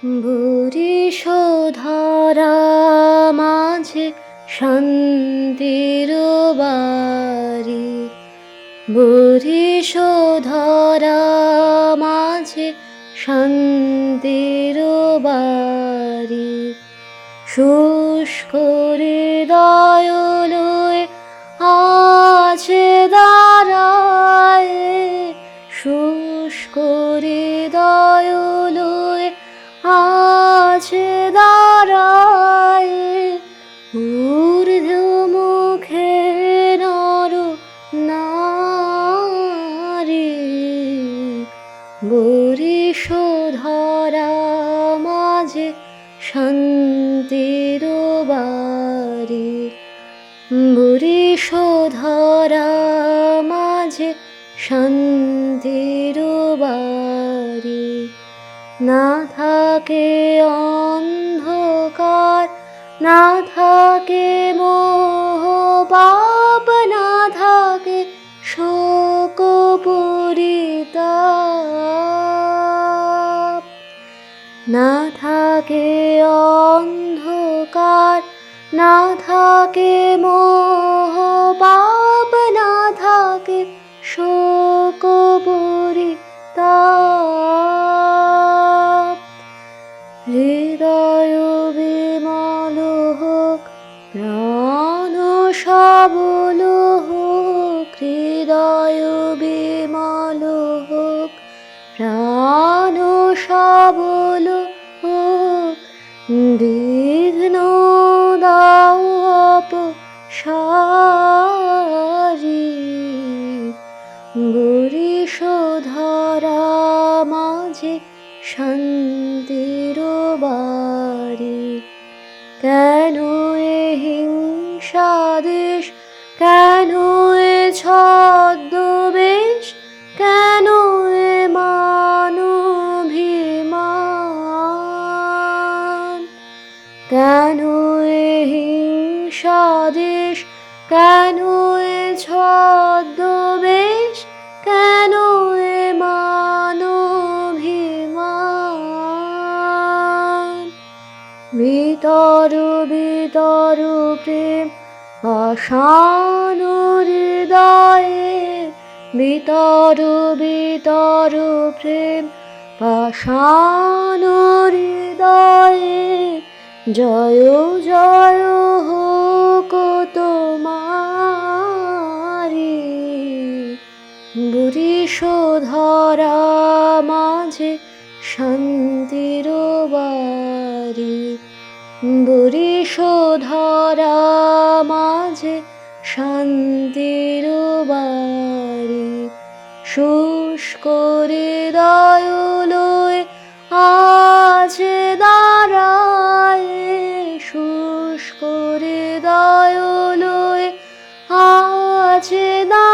বরিশধারা মাঝে শান্তির বাড়ি, বরিশধারা মাঝে শান্তির বাড়ি। শুষ্ক হৃদয় লয়ে আছে দাঁড়ায়, শুষ্ক হৃদয় লয়ে আছে দাঁড়ায়। ঊর্ধ্ব মুখে নর নারী, বরিশধারা মাঝে শান্তির বাড়ি, বরিশধারা মাঝে শান্তির বাড়ি। না থাকে অন্ধকার, না থাকে মোহ পাপ, না থাকে শোক পরিতাপ। না থাকে অন্ধকার, না থাকে মোহ পাপ, না থাকে শোক পরিতাপ। হৃদয় বিমল হোক, প্রাণ সবল হোক, হৃদয় বিমল হোক, প্রাণ সবল হোক। বিঘ্ন দাও অপসারি, বরিশধারা মাঝে শান্তির বাড়ি। কেন এ হিংসা দেশ, কেন এ ছদ্মবেশ, কেন এ মানভিমান। কেন এ হিংসা দেশ, কেন এ ছদ্মবেশ, কেন এ মানভিমান। ভিতর ভিতর প্রেম পাষাণ হৃদয়ে, ভিতর ভিতর প্রেম পাষাণ হৃদয়ে। জয় জয় হোক তোমারি, বরিশধারা মাঝে শান্তির বাড়ি, বরিশধারা মাঝে শান্তির বাড়ি। শুষ্ক হৃদয় লয়ে আছে দাঁড়ায়, শুষ্ক হৃদয় লয়ে আছে দাঁড়ায়।